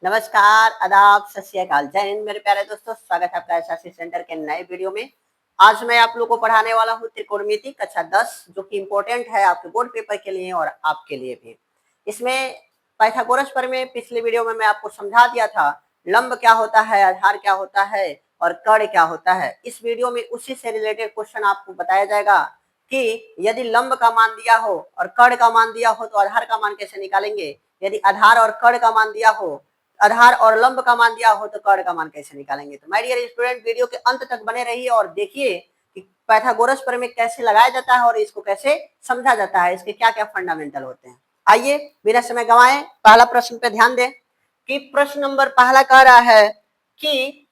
नमस्कार, आदाब, सत श्री अकाल, जय हिंद मेरे प्यारे दोस्तों। स्वागत है आपका एसएससी सेंटर के नए वीडियो में। आज मैं आप लोगों को पढ़ाने वाला हूँ त्रिकोणमिति कक्षा 10, जो कि इम्पोर्टेंट है आपके बोर्ड पेपर के लिए और आपके लिए भी। इसमें पाइथागोरस प्रमेय पिछले वीडियो में मैं आपको समझा दिया था, लंब क्या होता है, आधार क्या होता है और कर्ण क्या होता है। इस वीडियो में उसी से रिलेटेड क्वेश्चन आपको बताया जाएगा कि यदि लंब का मान दिया हो और कर्ण का मान दिया हो तो आधार का मान कैसे निकालेंगे, यदि आधार और कर्ण का मान दिया हो, आधार और लंब का मान दिया हो तो कर्ण का मान कैसे निकालेंगे। तो माय डियर स्टूडेंट, वीडियो के अंत तक बने रहिए और देखिए कि पाइथागोरस प्रमेय कैसे लगाया जाता है और इसको कैसे समझा जाता है, इसके क्या क्या फंडामेंटल होते हैं। आइए बिना समय गंवाए पहला प्रश्न पे ध्यान दें कि प्रश्न नंबर पहला कह रहा है कि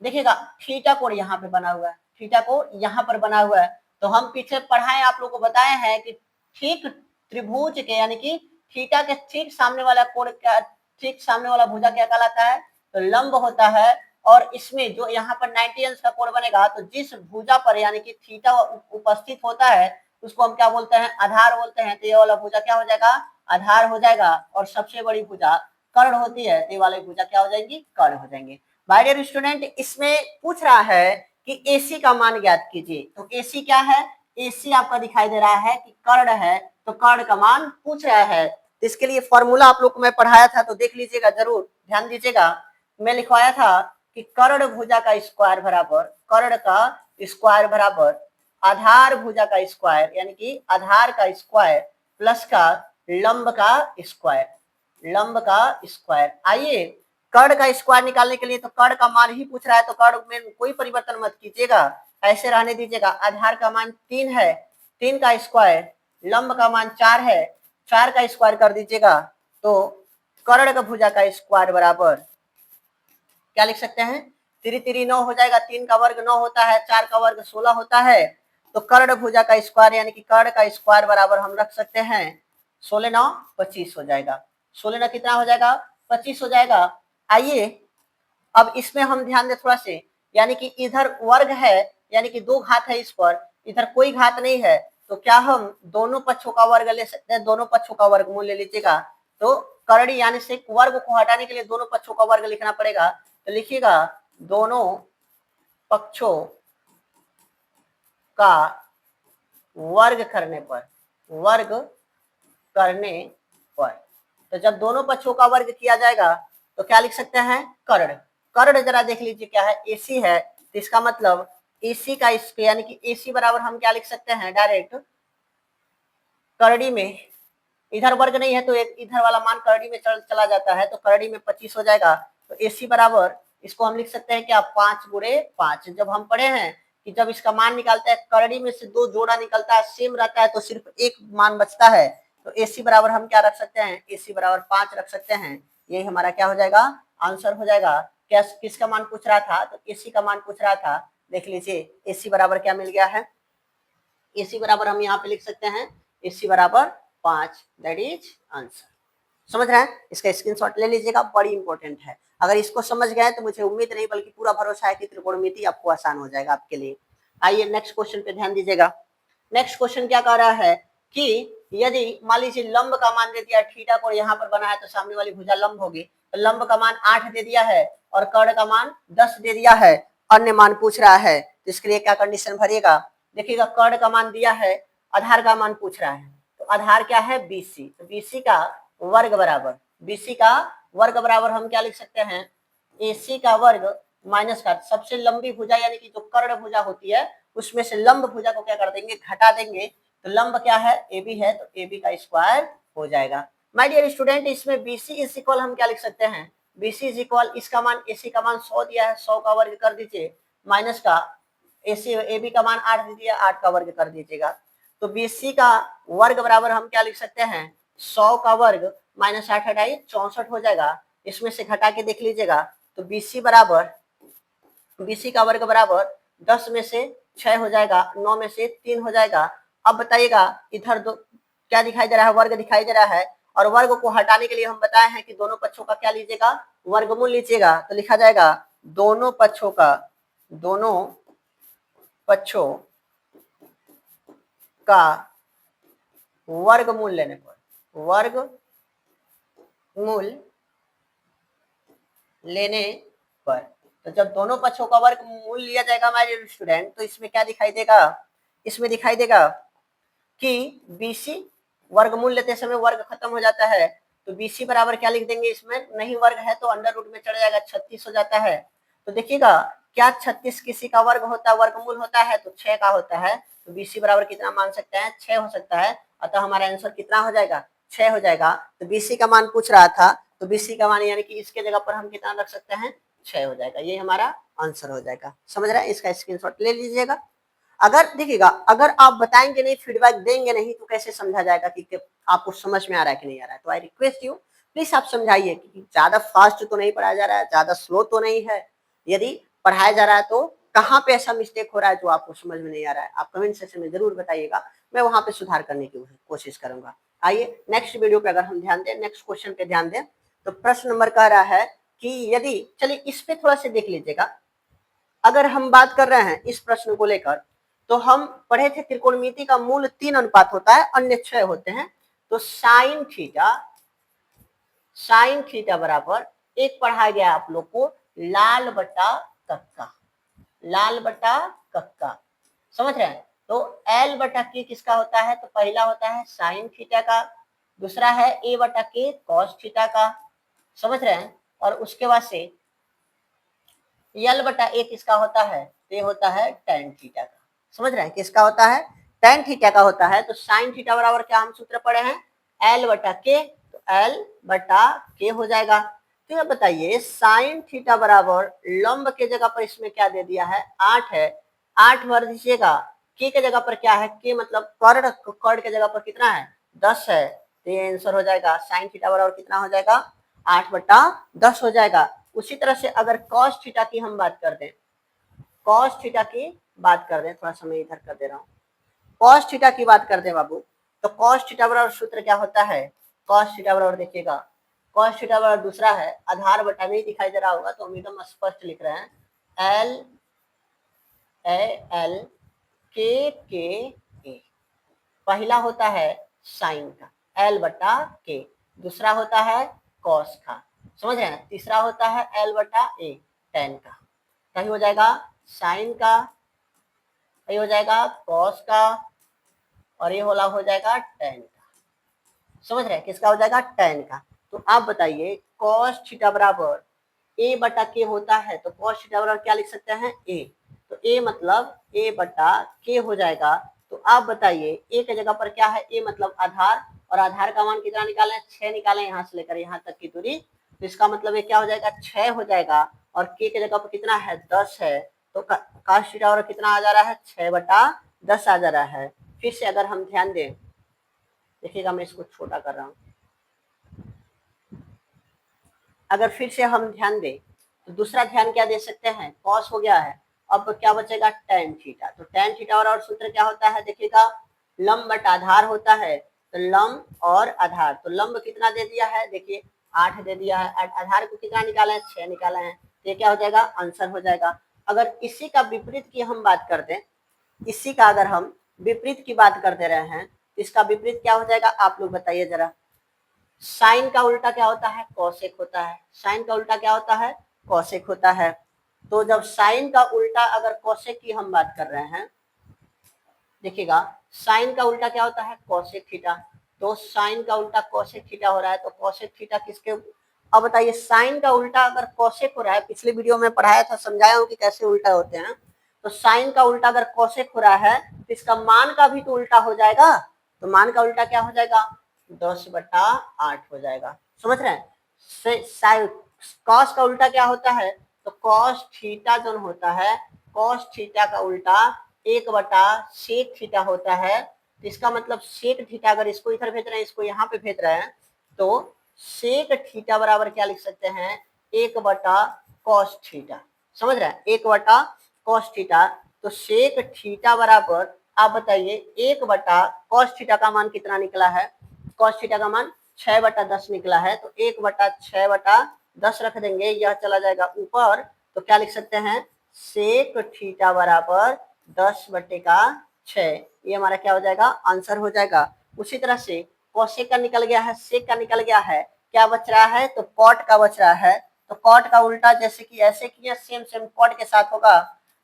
देखिएगा थीटा कोण यहाँ पे बना हुआ है, थीटा कोण यहाँ पर बना हुआ है। तो हम पीछे पढ़ाए आप लोगों को बताए हैं कि ठीक त्रिभुज के यानी कि थीटा के ठीक सामने वाला कोण क्या, ठीक सामने वाला भुजा क्या कहलाता है, तो लंब होता है। और इसमें जो यहाँ पर 90 अंश का कोण बनेगा तो जिस भुजा पर यानी कि थीटा उपस्थित होता है उसको हम क्या बोलते हैं, आधार बोलते हैं। तो ये वाला भुजा क्या हो जाएगा, आधार हो जाएगा। और सबसे बड़ी भुजा कर्ण होती है, तो ये वाली भुजा क्या हो जाएगी, कर्ण हो जाएंगे। माय डियर स्टूडेंट, इसमें पूछ रहा है कि AC का मान ज्ञात कीजिए। तो AC क्या है, AC आपका दिखाई दे रहा है कि कर्ण है, तो कर्ण का मान पूछ रहा है। तो इसके लिए फॉर्मूला आप लोग को मैं पढ़ाया था, तो देख लीजिएगा, जरूर ध्यान दीजिएगा। मैं लिखवाया था कि कर्ण भुजा का स्क्वायर बराबर, कर्ण का स्क्वायर बराबर आधार भुजा का स्क्वायर यानी कि आधार का स्क्वायर प्लस का लंब का स्क्वायर, लंब का स्क्वायर। आइए कर्ण का स्क्वायर निकालने के लिए तो कर्ण का मान ही पूछ रहा है, तो कर्ण में कोई परिवर्तन मत कीजिएगा, ऐसे रहने दीजिएगा। आधार का मान 3 है, 3 का स्क्वायर, लंब का मान 4 है, 4 का स्क्वायर कर दीजिएगा। तो कर्ण का भुजा का स्क्वायर बराबर क्या लिख सकते हैं, 3 3 9 हो जाएगा, 3 का वर्ग 9 होता है, 4 का वर्ग 16 होता है। तो कर्ण भुजा का स्क्वायर यानी कि कर्ण का स्क्वायर बराबर हम रख सकते हैं 16 9 25 हो जाएगा। 16 9 कितना हो जाएगा, 25 हो जाएगा। आइए अब इसमें हम ध्यान दें थोड़ा से, यानी कि इधर वर्ग है यानी कि 2 घात है, इस पर इधर कोई घात नहीं है। तो क्या हम दोनों पक्षों का वर्ग ले सकते हैं, दोनों पक्षों का वर्गमूल ले लीजिएगा। तो करणी यानी से वर्ग को हटाने के लिए दोनों पक्षों का वर्ग लिखना पड़ेगा। तो लिखिएगा दोनों पक्षों का वर्ग करने पर, वर्ग करने पर, तो जब दोनों पक्षों का वर्ग किया जाएगा तो क्या लिख सकते हैं, कर्ण। कर्ण जरा देख लीजिए क्या है, AC है, तो इसका मतलब AC का यानी कि AC बराबर हम क्या लिख सकते हैं, डायरेक्ट करणी में इधर वर्ग नहीं है तो एक इधर वाला मान करणी में चला जाता है, तो करणी में 25 हो जाएगा। तो AC बराबर इसको हम लिख सकते हैं क्या, 5 गुणे 5। जब हम पढ़े हैं कि जब इसका मान निकालते हैं करणी में से 2 जोड़ा निकलता है, सेम रहता है, तो सिर्फ एक मान बचता है। तो AC बराबर हम क्या रख सकते हैं, AC बराबर 5 रख सकते हैं। यही हमारा क्या हो जाएगा, आंसर हो जाएगा। क्या किसका मान पूछ रहा था, तो AC का मान पूछ रहा था। देख लीजिए AC बराबर क्या मिल गया है, AC बराबर हम यहाँ पे लिख सकते हैं AC बराबर 5, दैट इज आंसर। समझ रहे हैं, इसका स्क्रीनशॉट ले लीजिएगा, बड़ी इंपॉर्टेंट है। अगर इसको समझ गए तो मुझे उम्मीद नहीं बल्कि पूरा भरोसा है कि त्रिकोणमिति आपको आसान हो जाएगा आपके लिए। आइए नेक्स्ट क्वेश्चन पे ध्यान दीजिएगा। नेक्स्ट क्वेश्चन क्या कह रहा है कि यदि मान लीजिए लंब का मान दे दिया, थीटा कोण यहाँ पर बना है तो सामने वाली भुजा लंब होगी, तो लंब का मान 8 दे दिया है और कर्ण का मान 10 दे दिया है, अन्य मान पूछ रहा है। तो इसके लिए क्या कंडीशन भरिएगा, देखिएगा कर्ण का मान दिया है, आधार का मान पूछ रहा है। तो आधार क्या है, BC, तो BC का वर्ग बराबर, BC का वर्ग बराबर हम क्या लिख सकते हैं, AC का वर्ग माइनस का सबसे लंबी भुजा यानी कि जो कर्ण भुजा होती है उसमें से लंब भुजा को क्या कर देंगे, घटा देंगे। तो लंब क्या है, AB है, तो AB का स्क्वायर हो जाएगा। माय डियर स्टूडेंट, इसमें BC इज इक्वल हम क्या लिख सकते हैं, BC इज इक्वल इसका मान AC का मान 100 दिया है, 100 का वर्ग कर दीजिए, माइनस का AB का मान 8 दे दिया, 8 का वर्ग कर दीजिएगा। तो BC का वर्ग बराबर हम क्या लिख सकते हैं, 100 का वर्ग माइनस 8 हटाइए 64 हो जाएगा। इसमें से घटा के देख लीजिएगा, तो BC बराबर, BC का वर्ग बराबर 10 में से 6 हो जाएगा, 9 में से 3 हो जाएगा। अब बताइएगा इधर दो क्या दिखाई दे रहा है, वर्ग दिखाई दे रहा है, और वर्ग को हटाने के लिए हम बताए हैं कि दोनों पक्षों का क्या लीजिएगा, वर्गमूल लीजिएगा। तो लिखा जाएगा दोनों पक्षों का, दोनों पक्षों का वर्गमूल लेने पर, वर्गमूल लेने पर। तो जब दोनों पक्षों का वर्गमूल लिया जाएगा हमारे स्टूडेंट, तो इसमें क्या दिखाई देगा, इसमें दिखाई देगा कि BC वर्गमूल लेते समय वर्ग खत्म हो जाता है, तो BC बराबर क्या लिख देंगे, इसमें नहीं वर्ग है तो अंडर रूट में चढ़ जाएगा, 36 हो जाता है। तो देखिएगा क्या 36 किसी का वर्ग होता है, वर्गमूल होता है, तो 6 का होता है, तो BC बराबर कितना मान सकते हैं, 6 हो सकता है। अतः हमारा आंसर कितना हो जाएगा, 6 हो जाएगा। तो BC का मान पूछ रहा था, तो BC का मान यानी कि इसके जगह पर हम कितना रख सकते हैं, 6 हो जाएगा, ये हमारा आंसर हो जाएगा। समझ रहे हैं, इसका स्क्रीनशॉट ले लीजिएगा। अगर देखिएगा, अगर आप बताएंगे नहीं, फीडबैक देंगे नहीं, तो कैसे समझा जाएगा कि आपको समझ में आ रहा है कि नहीं आ रहा है। तो आई रिक्वेस्ट यू, प्लीज आप समझाइए कि ज्यादा फास्ट तो नहीं पढ़ाया जा रहा है, ज्यादा स्लो तो नहीं है। यदि पढ़ाया जा रहा है तो कहाँ पे ऐसा मिस्टेक हो रहा है जो आपको समझ में नहीं आ रहा है, आप कमेंट सेक्शन में जरूर बताइएगा, मैं वहां पे सुधार करने की कोशिश करूंगा। आइए नेक्स्ट वीडियो पे अगर हम ध्यान दें, नेक्स्ट क्वेश्चन पे ध्यान दें, तो प्रश्न नंबर कह रहा है कि यदि, चलिए इस पे थोड़ा सा देख लीजिएगा। अगर हम बात कर रहे हैं इस प्रश्न को लेकर, तो हम पढ़े थे त्रिकोणमिति का मूल 3 अनुपात होता है, अन्य 6 होते हैं। तो साइन थीटा बराबर एक पढ़ा गया आप लोग को लाल बटा कक्का, लाल बटा कक्का, समझ रहे हैं। तो L बटा के किसका होता है, तो पहला होता है साइन थीटा का, दूसरा है A बटा के कॉस थीटा का, समझ रहे हैं। और उसके बाद से यल बटा ए किसका होता है, ये होता है टेन थीटा का, समझ रहे हैं, किसका होता है, टेन थीटा का होता है। तो साइन थीटा बराबर क्या हम सूत्र पढ़े हैं, एल बटा के, तो एल बटा के हो जाएगा। तो ये बताइए साइन थीटा बराबर लंब के जगह पर इसमें क्या दे दिया है, 8 है, 8 भर दीजिएगा, के जगह पर क्या है, के मतलब कर्ण, कर्ण के जगह पर कितना है, 10 है। तो ये आंसर हो जाएगा साइन थीटा बराबर कितना हो जाएगा, 8 बटा 10 हो जाएगा। उसी तरह से अगर कॉस थीटा की हम बात कर दें, कॉस थीटा की बात कर दें, थोड़ा सा मैं इधर कर दे रहा हूँ, कॉस थीटा की बात कर दे बाबू, तो कॉस थीटा बराबर सूत्र क्या होता है, कॉस थीटा बराबर देखिएगा, कॉस थीटा बराबर दूसरा है आधार बटा, नहीं दिखाई दे रहा होगा तो हम एकदम स्पष्ट लिख रहे हैं, एल एल के ए। पहला होता है साइन का, एल बटा के, दूसरा होता है कॉस का, समझ रहे हैं, तीसरा होता है एल बटा ए टेन का। कहीं हो जाएगा साइन का, ये हो जाएगा कॉस का, और ये वाला हो जाएगा टेन का, समझ रहे हैं, किसका हो जाएगा, टेन का। तो आप बताइए कॉस थीटा बराबर ए बटा के होता है, तो कॉस थीटा बराबर क्या लिख सकते हैं, ए, तो ए मतलब ए बटा के हो जाएगा। तो आप बताइए ए की जगह पर क्या है, ए मतलब आधार, और आधार का मान कितना निकालें, 6 निकालें, यहाँ से लेकर यहाँ तक की दूरी, तो इसका मतलब ये क्या हो जाएगा, 6 हो जाएगा, और के की जगह पर कितना है, 10 है। तो कॉस थीटा बराबर कितना आ जा रहा है, 6 बटा 10 आ जा रहा है। फिर से अगर हम ध्यान दें, देखिएगा मैं इसको छोटा कर रहा हूँ, अगर फिर से हम ध्यान दें तो दूसरा ध्यान क्या दे सकते हैं, कॉस हो गया है, अब क्या बचेगा, टेन थीटा। तो टेन थीटा और सूत्र क्या होता है, देखिएगा लंब बटा आधार होता है, तो लंब और आधार, तो लंब कितना दे दिया है, देखिए 8 दे दिया है, आधार को कितना निकाला है, 6 निकाला है, तो ये क्या हो जाएगा, आंसर हो जाएगा। अगर इसी का विपरीत की हम बात कर दें, इसी का अगर हम विपरीत की बात कर दे रहे हैं, तो इसका विपरीत क्या हो जाएगा, आप लोग बताइए जरा। साइन का उल्टा क्या होता है, कॉसेक होता है, साइन का उल्टा क्या होता है, कॉसेक होता है। तो जब साइन का उल्टा अगर कॉसेक की हम बात कर रहे हैं, देखिएगा साइन का उल्टा क्या होता है, कॉसेक थीटा, तो साइन का उल्टा कॉसेक थीटा हो रहा है, तो कॉसेक थीटा किसके, अब बताइए साइन का उल्टा अगर कॉसेक हो रहा है, पिछले वीडियो में पढ़ाया था, समझाया हूं कि कैसे उल्टा होते हैं, तो साइन का उल्टा अगर कॉसेक हो रहा है तो इसका मान का भी तो उल्टा हो जाएगा, तो मान का उल्टा क्या हो जाएगा, 10 बटा 8 हो जाएगा, समझ रहे हैं। कॉस का उल्टा क्या होता है, तो कॉस थीटा जो होता है, कॉस थीटा का उल्टा 1 बटा सेक थीटा होता है। तो इसका मतलब सेक थीटा, अगर इसको इधर भेज रहे हैं, इसको यहाँ पे भेज रहे हैं, तो सेक थीटा बराबर क्या लिख सकते हैं, 1 बटा कॉस थीटा, समझ रहे हैं, 1 बटा कॉस थीटा। तो सेक थीटा बराबर आप बताइए 1 बटा कॉस थीटा का मान कितना निकला है, कॉस थीटा का मान 6 बटा 10 निकला है, तो 1 बटा 6 बटा 10 रख देंगे, यह चला जाएगा ऊपर, तो क्या लिख सकते हैं, सेक थीटा बराबर 10 बटे का 6, ये हमारा क्या हो जाएगा, आंसर हो जाएगा। उसी तरह से कॉसेक का निकल गया है, सेक का निकल गया है, क्या बच रहा है, तो कॉट का बच रहा है, तो तो कॉट का उल्टा जैसे कि ऐसे किया सेम सेम कॉट के साथ होगा,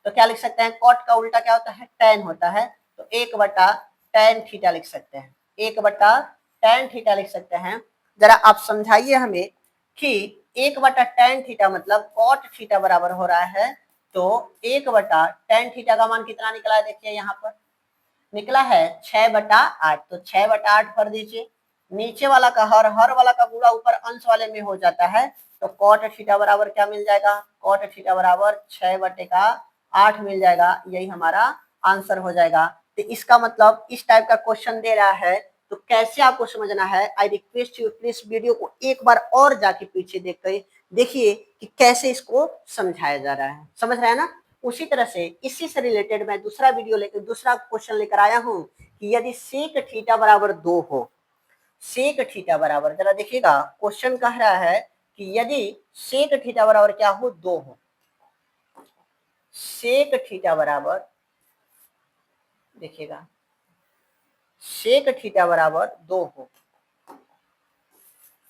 तो क्या लिख सकते हैं, कॉट का उल्टा क्या होता है, tan होता है, तो 1/tan थीटा लिख सकते हैं, 1/tan थीटा लिख सकते हैं। जरा आप समझाइए हमें कि 1/tan थीटा मतलब कॉट थीटा बराबर हो रहा है, तो 1/tan थीटा का मान कितना निकला है, देखिए यहाँ पर निकला है 6/8, तो 6/8 भर दीजिए, नीचे वाला का हर वाला का पूरा ऊपर अंश वाले में हो जाता है, तो कॉट थीटा बराबर क्या मिल जाएगा, कॉट थीटा बराबर 6/8 मिल जाएगा, यही हमारा आंसर हो जाएगा। तो इसका मतलब इस टाइप का क्वेश्चन दे रहा है तो कैसे आपको समझना है, I request you please video को एक बार और जाके पीछे देखिए कि कैसे इसको समझाया जा रहा है, समझ रहे हैं ना। उसी तरह से इसी से रिलेटेड मैं दूसरा वीडियो लेकर दूसरा क्वेश्चन लेकर आया हूं कि यदि सेक थीटा बराबर 2 हो, सेक थीटा बराबर, जरा देखिएगा क्वेश्चन कह रहा है कि यदि सेक थीटा बराबर क्या हो, 2 हो, सेक थीटा बराबर, देखिएगा सेक थीटा बराबर 2 हो,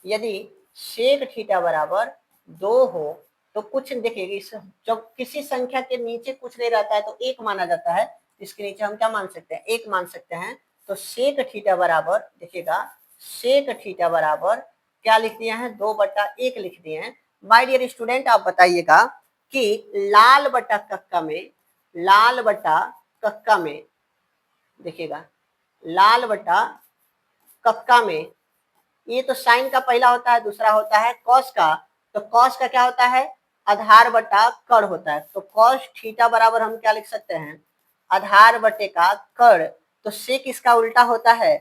यदि सेक थीटा बराबर 2 हो तो कुछ देखिए, जब किसी संख्या के नीचे कुछ नहीं रहता है तो 1 माना जाता है, इसके नीचे हम क्या मान सकते हैं, 1 मान सकते हैं। तो सेक थीटा बराबर, देखिएगा सेक थीटा बराबर क्या लिख दिए हैं, 2/1 लिख दिए हैं। माय डियर स्टूडेंट आप बताइएगा कि लाल बटा कक्का में, लाल बटा कक्का में, देखिएगा लाल बटा कक्का में, ये तो साइन का पहला होता है, दूसरा होता है कॉस का, तो कॉस का क्या होता है, आधार बटा कड़ होता है, तो कॉस थीटा बराबर हम क्या लिख सकते हैं, आधार बटे का कड़। तो सेक इसका उल्टा होता है,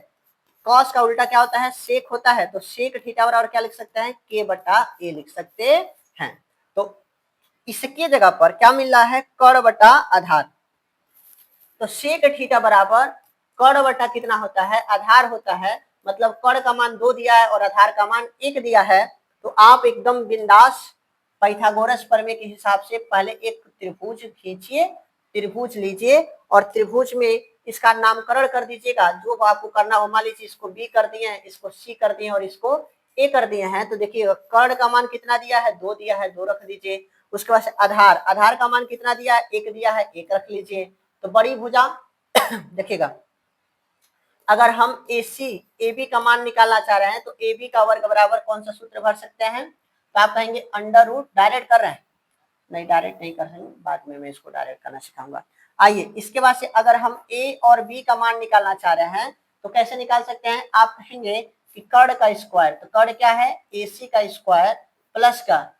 कॉस का उल्टा क्या होता है, सेक होता है, तो सेक थीटा बराबर क्या लिख सकते हैं, k/a लिख सकते हैं। तो इसके जगह पर क्या मिल रहा है, कड़ बटा आधार, तो सेक थीटा बराबर कड़ बटा कितना होता है, आधार होता है, मतलब कड़ का मान 2 दिया है और आधार का मान 1 दिया है। तो आप एकदम बिंदास पाइथागोरस प्रमेय के हिसाब से पहले एक त्रिभुज खींचिए, त्रिभुज लीजिए और त्रिभुज में इसका नामकरण कर दीजिएगा, जो आपको करना हो। मान लीजिए इसको बी कर दिए हैं, इसको सी कर दिए और इसको ए कर दिए हैं, तो देखिए कड़ का मान कितना दिया है, 2 दिया है, 2 रख दीजिए। उसके बाद आधार, आधार का मान कितना दिया है, 1 दिया है, 1 रख लीजिए। तो बड़ी भुजा देखिएगा, अगर हम AC AB का मान निकालना चाह रहे हैं तो AB का वर्ग बराबर कौन सा सूत्र भर सकते हैं, तो आप कहेंगे अंडर रूट, डायरेक्ट कर रहे हैं, नहीं डायरेक्ट नहीं कर रहे हैं, बाद में मैं इसको डायरेक्ट करना सिखाऊंगा। आइए इसके बाद से अगर हम A और B का मान निकालना चाह रहे हैं तो कैसे निकाल सकते हैं, आप कहेंगे कि कड़ का स्क्वायर, तो कड़ क्या है, AC का स्क्वायर प्लस का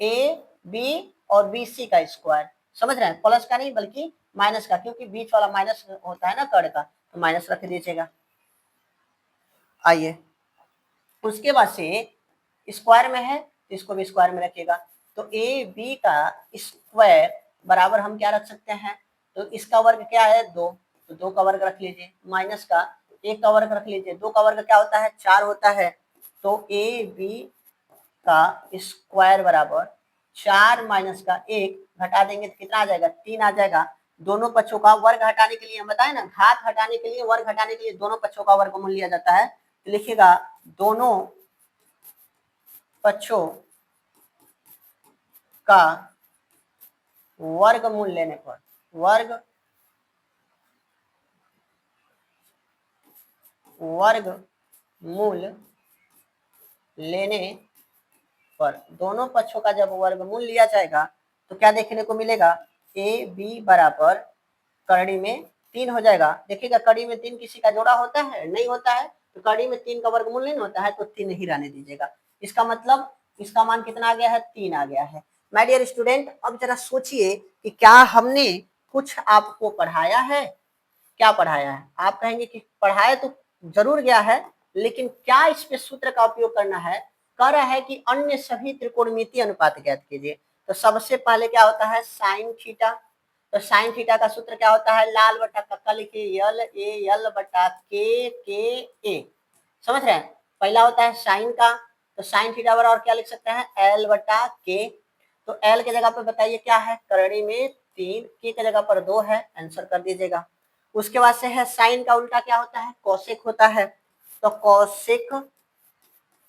AB और BC का स्क्वायर, समझ रहे हैं, प्लस का नहीं बल्कि माइनस का, क्योंकि बीच वाला माइनस होता है ना कड़ का, तो माइनस रख दीजिएगा। आइए उसके बाद से स्क्वायर में है तो इसको भी स्क्वायर में रखिएगा, तो ए बी का स्क्वायर बराबर हम क्या रख सकते हैं, तो इसका वर्ग क्या है, 2, तो 2 का वर्ग रख लीजिए, माइनस का 1 का वर्ग रख लीजिए, 2 का वर्ग क्या होता है, 4 होता है, तो ए बी का स्क्वायर बराबर 4 माइनस का 1, घटा देंगे तो कितना आ जाएगा, 3 आ जाएगा। दोनों पक्षों का वर्ग हटाने के लिए, हम बताए ना, घात हटाने के लिए, वर्ग हटाने के लिए दोनों पक्षों का वर्गमूल लिया जाता है, तो लिखिएगा दोनों पक्षों का वर्गमूल लेने पर, वर्गमूल लेने पर, दोनों पक्षों का जब वर्गमूल लिया जाएगा तो क्या देखने को मिलेगा, ए बी बराबर कड़ी में 3 हो जाएगा। देखिएगा कड़ी में 3 किसी का जोड़ा होता है, नहीं होता है, तो कड़ी में 3 का वर्गमूल नहीं होता है, तो 3 ही रहने दीजिएगा। इसका मतलब इसका मान कितना आ गया है, 3 आ गया है। माय डियर स्टूडेंट अब जरा सोचिए कि क्या हमने कुछ आपको पढ़ाया है, क्या पढ़ाया है, आप कहेंगे कि पढ़ाया तो जरूर गया है, लेकिन क्या इस पे सूत्र का उपयोग करना है, कह रहा है कि अन्य सभी त्रिकोणमितीय अनुपात ज्ञात कीजिए। तो सबसे पहले क्या होता है, साइन थीटा, तो साइन थीटा का सूत्र क्या होता है, लाल बटा कक्का लिखिए, यल ए यल बटा के ए, समझ रहे हैं, पहला होता है साइन का, तो साइन थीटा बराबर क्या लिख सकते हैं, एल बटा के, तो एल के जगह पर बताइए क्या है, करड़ी में 3, के जगह पर 2 है, आंसर कर दीजिएगा। उसके बाद से है साइन का उल्टा क्या होता है, कोसेक होता है, तो कोसेक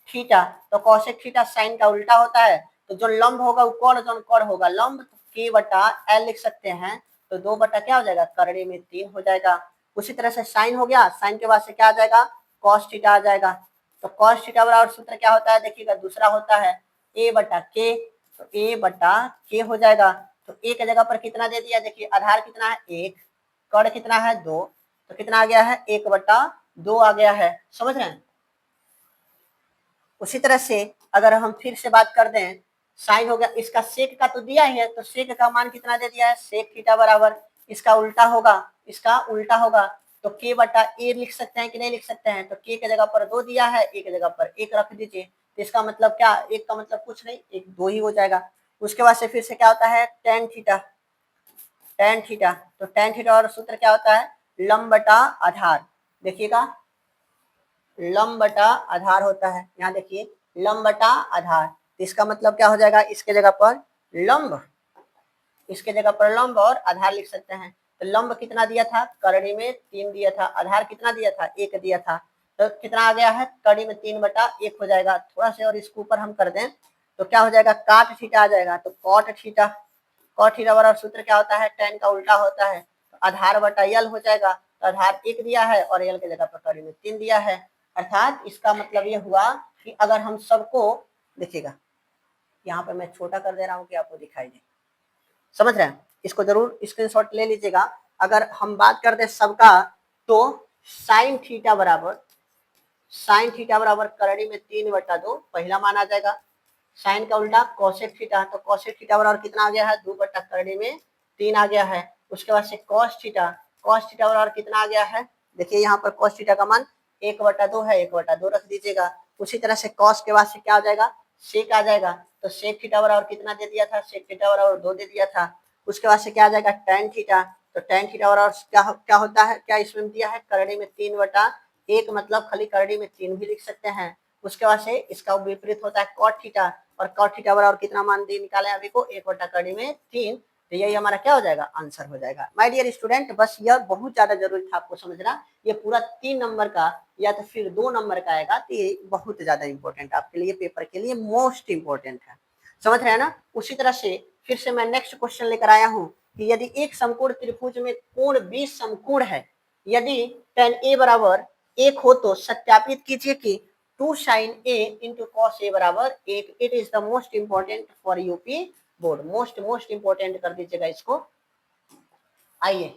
थीटा, तो कोसेक थीटा साइन का उल्टा होता है, तो जो लंब होगा वो कौन जो कौन होगा लंब, तो k बटा l लिख सकते हैं। तो 2 बटा क्या हो जाएगा, करड़ी में 3 हो जाएगा। उसी तरह से साइन हो गया, साइन के बाद से क्या आ जाएगा, कॉस थीटा आ जाएगा। तो कॉस थीटा बराबर सूत्र क्या होता है, देखिएगा दूसरा होता है a बटा k, तो a बटा k हो जाएगा। तो a की जगह पर कितना दे दिया, देखिए आधार कितना है 1, कर्ण कितना है 2, तो कितना आ गया है 1 बटा 2 आ गया है, समझ रहे हैं। उसी तरह से अगर हम फिर से बात कर दें, साइन हो गया, इसका सेक का तो दिया ही है, तो सेक का मान कितना दे दिया है, सेक थीटा बराबर, इसका उल्टा होगा, इसका उल्टा होगा, तो k बटा ए लिख सकते हैं कि नहीं लिख सकते हैं। तो k की जगह पर 2 दिया है, a की जगह पर 1 रख दीजिए, तो इसका मतलब क्या, एक का मतलब कुछ नहीं, एक 2 ही हो जाएगा। उसके बाद से फिर से क्या होता है टेन थीटा, टेन थीटा, तो टेन थीटा और सूत्र क्या होता है, लंब बटा आधार, देखिएगा लंब बटा आधार होता है, यहाँ देखिए लंब बटा आधार, तो इसका मतलब क्या हो जाएगा, इसके जगह पर लंब, इसके जगह पर लंब और आधार लिख सकते हैं। तो लंब कितना दिया था, करड़ी में 3 दिया था, आधार कितना दिया था 1 दिया था, तो कितना आ गया है, करड़ी में 3 बटा 1 हो जाएगा। थोड़ा से और इसके ऊपर हम कर दें तो क्या हो जाएगा, काट थीटा आ जाएगा, तो कॉट थीटा, कॉट थीटा बराबर सूत्र क्या होता है, टेन का उल्टा होता है, तो आधार बटा यल हो जाएगा। तो आधार 1 दिया है और यल की जगह पर करड़ी में 3 दिया है, अर्थात इसका मतलब ये हुआ कि अगर हम सबको, देखिएगा यहाँ पर मैं छोटा कर दे रहा हूँ कि आपको दिखाई दे, समझ रहे हैं, इसको जरूर स्क्रीनशॉट ले लीजिएगा। अगर हम बात कर दे सबका, तो साइन थीटा बराबर, साइन थीटा बराबर करड़ी में 3 बटा 2 पहला मान आ जाएगा। साइन का उल्टा कोसेक थीटा, तो कोसेक थीटा बराबर कितना आ गया है, 2 बटा करड़ी में 3 आ गया है। उसके बाद से कॉस थीटा, कॉस थीटा बराबर कितना आ गया है, देखिए यहाँ पर कॉस थीटा का मान 1 बटा 2 है, 1 बटा 2 रख दीजिएगा। उसी तरह से कॉस के बाद से क्या आ जाएगा, सेक आ जाएगा, तो सेक थीटा बराबर कितना दे दिया था, सेक थीटा बराबर 2 दे दिया था। उसके बाद से क्या आ जाएगा टेन थीटा, तो टेन थीटा बराबर क्या होता है, क्या इसमें दिया है, करड़ी में 3 बटा 1, मतलब खाली करड़ी में 3 भी लिख सकते हैं। उसके बाद से इसका विपरीत होता है कॉट थीटा, और कॉट थीटा बराबर कितना मान दी निकाले अभी को, 1 बटा करड़ी में 3, तो यही हमारा क्या हो जाएगा, आंसर हो जाएगा। माय डियर स्टूडेंट, बस यह बहुत ज्यादा जरूरी था आपको समझना, ये पूरा 3 नंबर का या तो फिर 2 नंबर का आएगा, तो ये बहुत ज्यादा इंपॉर्टेंट आपके लिए, पेपर के लिए मोस्ट इंपॉर्टेंट है, समझ रहे हैं ना। उसी तरह से फिर से मैं नेक्स्ट क्वेश्चन लेकर आया हूँ कि यदि एक समकोण त्रिभुज में कोण 20 समकोण है, यदि tan a बराबर 1 हो तो सत्यापित कीजिए कि 2 sin a into cos A बराबर 1। It is the most important for UP board, most important कर दीजिएगा इसको। आइए,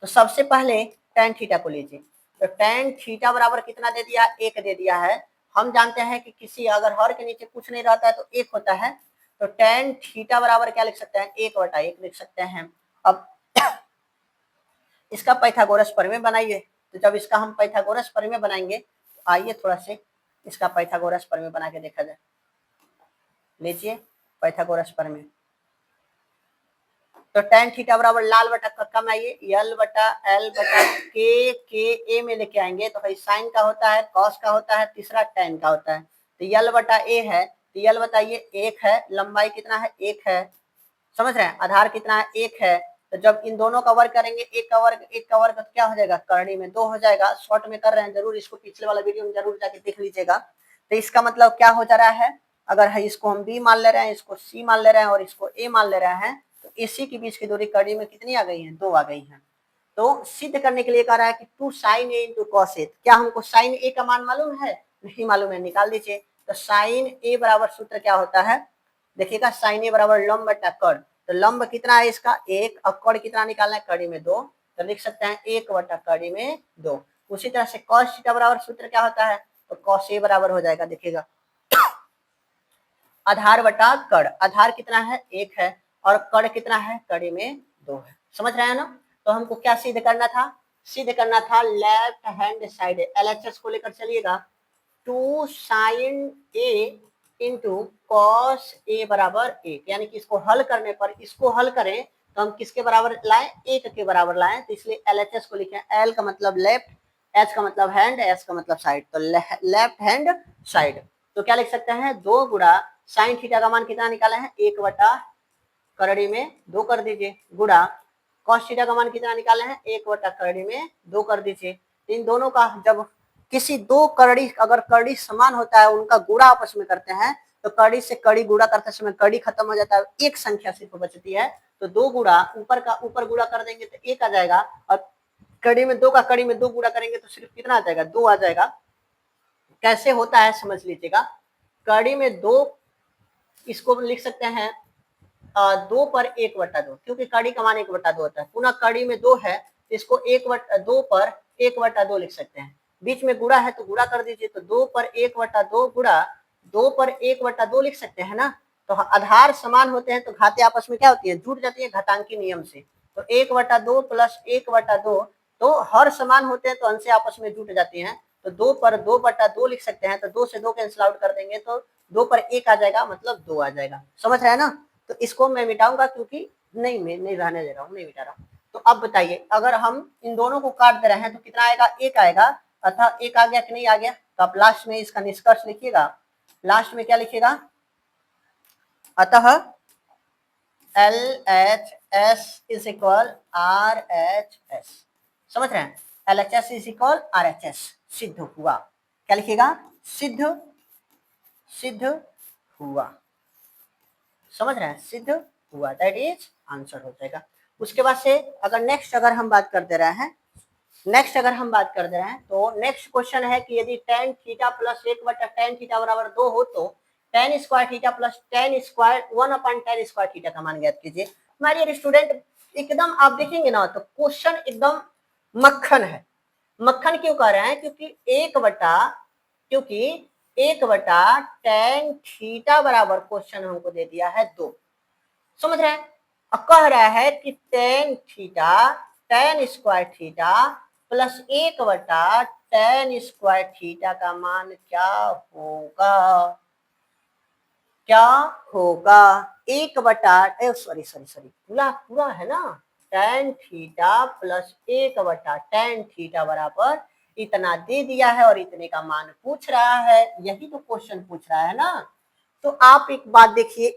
तो सबसे पहले tan थीटा को लीजिए, तो tan थीटा बराबर कितना दे दिया, 1 दे दिया है। हम जानते हैं कि किसी अगर हर के नीचे कुछ नहीं रहता है तो 1 होता है, तो tan थीटा बराबर क्या लिख सकते हैं, 1 बटा 1 लिख सकते हैं। अब इसका पाइथागोरस प्रमेय बनाइए, तो जब इसका हम पाइथागोरस प्रमेय बनाएंगे, तो आइए थोड़ा से इसका पाइथागोरस प्रमेय बना के देखा जाए। लीजिए पाइथागोरस प्रमेय, तो tan थीटा बराबर लाल बटा कक्का में आइए, यल बटा एल बटा के ए में लेके आएंगे, तो भाई साइन का होता है, कॉस का होता है, तीसरा tan का होता है, तो यल बटा ए है, तो यल बताइए 1 है, लंबाई कितना है 1 है, समझ रहे हैं, आधार कितना है 1 है। तो जब इन दोनों का वर्ग करेंगे, 1 का वर्ग तो क्या हो जाएगा, करणी में 2 हो जाएगा। शॉर्ट में कर रहे हैं, जरूर इसको पिछले वाला वीडियो में जरूर जाके देख लीजिएगा। तो इसका मतलब क्या हो जा रहा है, अगर है इसको हम बी मान ले रहे हैं, इसको सी मान ले रहे हैं और इसको ए मान ले रहे हैं, तो एसी के बीच की दूरी करणी में कितनी आ गई है, 2 आ गई है। तो सिद्ध करने के लिए कह रहा है कि 2 sin a into cos A, क्या हमको sin a का मान मालूम है, नहीं मालूम है, निकाल दीजिए। तो sin a बराबर सूत्र क्या होता है, देखिएगा sin a बराबर लंब बटा कर्ण, तो लंब कितना है इसका 1, और कर्ण कितना निकालना है, कड़ी में 2, तो लिख सकते हैं 1 बटा कड़ी में 2। उसी तरह से cos थीटा बराबर सूत्र क्या होता है, तो cos a बराबर हो जाएगा, देखिएगा आधार बटा कर्ण, आधार कितना है 1 है और कर्ण कितना है, कड़ी में 2 है, समझ रहे हैं ना। तो हमको क्या सिद्ध करना था, सिद्ध करना था लेफ्ट हैंड साइड, एलएचएस को लेकर चलिएगा, 2 sin a into cos A बराबर 1, यानी कि इसको हल करने पर, इसको हल करें तो हम किसके बराबर लाएं, 1 के बराबर लाएं, तो इसलिए एलएचएस को लिखें, एल का मतलब लेफ्ट, एच का मतलब हैंड, एस का मतलब साइड, तो लेफ्ट हैंड साइड। तो क्या लिख सकते हैं, 2 गुणा साइन थीटा का मान कितना निकाला है, 1 बटा करड़ी में 2 कर दीजिए, गुणा कॉस थीटा का मान कितना निकाले हैं, 1 बटा करड़ी में 2 कर दीजिए। इन दोनों का जब किसी 2 करड़ी, अगर करड़ी समान होता है, उनका गुणा आपस में करते हैं, तो कड़ी से कड़ी गुणा करते समय कड़ी खत्म हो जाता है, एक संख्या सिर्फ बचती है, तो 2 गुणा ऊपर गुणा कर देंगे तो 1 आ जाएगा, और कड़ी में 2 का कड़ी में 2 गुणा करेंगे तो सिर्फ कितना आ जाएगा, 2 आ जाएगा। कैसे होता है समझ लीजिएगा, कड़ी में 2, इसको लिख सकते हैं 2 पर 1/2, क्योंकि कड़ी का मान 1/2 होता है। पुनः कड़ी में 2 है, इसको 2 पर 1/2 लिख सकते हैं। बीच में गुणा है तो गुणा कर दीजिए, तो 2 पर 1/2 गुणा 2 पर 1/2 लिख सकते हैं ना। तो आधार समान होते हैं तो घातें आपस में क्या होती है, जुड़ जाती है घातांकी नियम से। तो 1/2 प्लस 1/2, तो हर समान होते हैं तो अंश आपस में जुट जाती हैं। तो 2 पर 2/2 लिख सकते हैं, तो 2 से 2 कैंसिल आउट कर देंगे तो 2 पर 1 आ जाएगा, मतलब 2 आ जाएगा। समझ रहे हैं ना। तो इसको मैं मिटाऊंगा, क्योंकि मैं नहीं रहने दे रहा हूँ, नहीं मिटा रहा हूँ। तो अब बताइए, अगर हम इन दोनों को काट दे रहे हैं तो कितना आएगा, 1 आएगा। अर्थात 1 आ गया कि नहीं आ गया। तो आप लास्ट में इसका निष्कर्ष लिखिएगा। लास्ट में क्या लिखिएगा, अतः LHS इज इक्वल RHS। समझ रहे हैं, LHS इज इक्वल RHS सिद्ध हुआ। क्या लिखिएगा, सिद्ध हुआ। समझ रहे हैं, सिद्ध हुआ, दैट इज आंसर हो जाएगा। उसके बाद से अगर नेक्स्ट अगर हम बात कर दे रहे हैं, तो नेक्स्ट क्वेश्चन है कि यदि tan theta plus 1/tan theta बराबर 2 हो तो tan square theta plus tan square 1/tan square theta का मान ज्ञात कीजिए। माय डियर स्टूडेंट, एकदम आप देखेंगे ना तो क्वेश्चन एकदम मक्खन है। मक्खन क्यों कह रहे हैं, क्योंकि 1/tan थीटा बराबर क्वेश्चन हमको दे दिया है 2। समझ रहे हैं, अब कह रहा है कि tan square theta plus 1/tan square theta का मान क्या होगा, 1/पूरा है ना, tan theta plus 1/tan theta बराबर इतना दे दिया है और इतने का मान पूछ रहा है। यही तो क्वेश्चन पूछ रहा है ना। तो आप एक बात देखिए,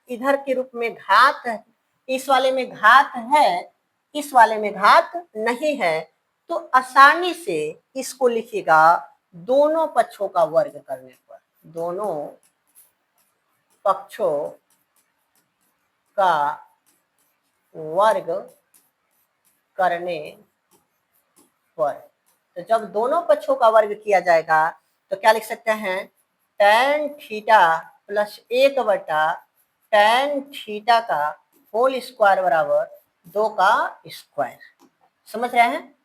इधर के रूप में घात है, इस वाले में घात है, इस वाले में घात नहीं है, तो आसानी से इसको लिखिएगा दोनों पक्षों का वर्ग करने पर, दोनों पक्षों का वर्ग करने पर। तो जब दोनों पक्षों का वर्ग किया जाएगा तो क्या लिख सकते हैं, tan theta plus 1/tan theta का होल स्क्वायर बराबर 2 का स्क्वायर। समझ रहे हैं।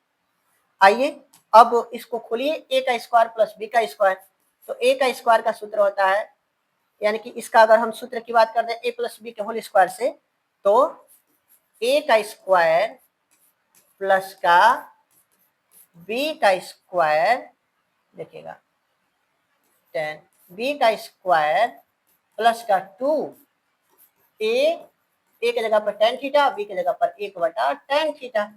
आइए अब इसको खोलिए, a का स्क्वायर प्लस b का स्क्वायर। तो a का स्क्वायर का सूत्र होता है, यानी कि इसका अगर हम सूत्र की बात करते हैं a प्लस बी के होल स्क्वायर से, तो a का स्क्वायर प्लस का b का स्क्वायर, देखिएगा 10 b का स्क्वायर प्लस का 2 a की जगह पर tan थीटा, b की जगह पर 1/tan थीटा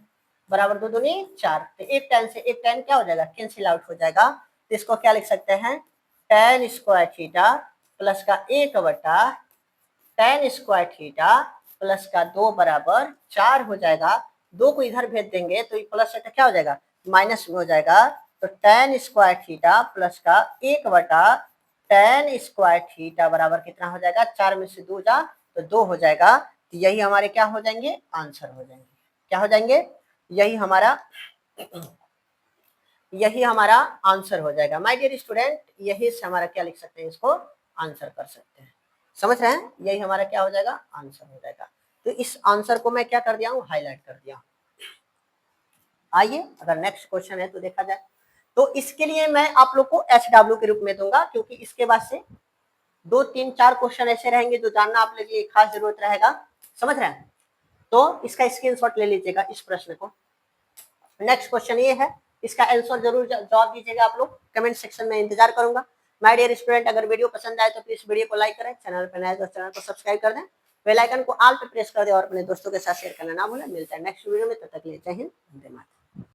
बराबर 2 दूनी 4। तो एक tan से एक tan क्या हो जाएगा, कैंसिल आउट हो जाएगा। तो इसको क्या लिख सकते हैं, tan स्क्वायर थीटा प्लस का 1/tan स्क्वायर थीटा प्लस का 2 बराबर 4 हो जाएगा। 2 को इधर भेज देंगे तो ये प्लस है क्या हो जाएगा, माइनस में हो जाएगा। तो tan स्क्वायर थीटा प्लस का 1/tan स्क्वायर थीटा बराबर कितना हो जाएगा, 4 में से 2 जा तो 2 हो जाएगा। तो यही हमारे क्या हो जाएंगे, आंसर हो जाएंगे। क्या हो जाएंगे, यही हमारा आंसर हो जाएगा। माय डियर स्टूडेंट, यही से हमारा क्या लिख सकते हैं, इसको आंसर कर सकते हैं। समझ रहे हैं, यही हमारा क्या हो जाएगा, आंसर हो जाएगा। तो इस आंसर को मैं क्या कर दिया हूँ, हाईलाइट कर दिया हूँ। आइए अगर नेक्स्ट क्वेश्चन है तो देखा जाए। तो इसके लिए मैं आप लोग को HW के रूप में दूंगा, क्योंकि इसके बाद से 2, 3, 4 क्वेश्चन ऐसे रहेंगे जो जानना आप लोग की खास जरूरत रहेगा। समझ रहे हैं, तो इसका स्क्रीनशॉट ले लीजिएगा इस प्रश्न को। नेक्स्ट क्वेश्चन ये है, इसका आंसर जरूर जवाब दीजिएगा आप लोग, कमेंट सेक्शन में इंतजार करूंगा। माय डियर स्टूडेंट, अगर वीडियो पसंद आए तो प्लीज वीडियो को लाइक करें, चैनल पर नए तो चैनल को सब्सक्राइब कर दें, बेल आइकन को ऑल पे प्रेस कर दें और अपने दोस्तों के साथ शेयर करना ना भूलें। मिलता है नेक्स्ट वीडियो में, तब तक के लिए जय हिंद, वंदे मातरम।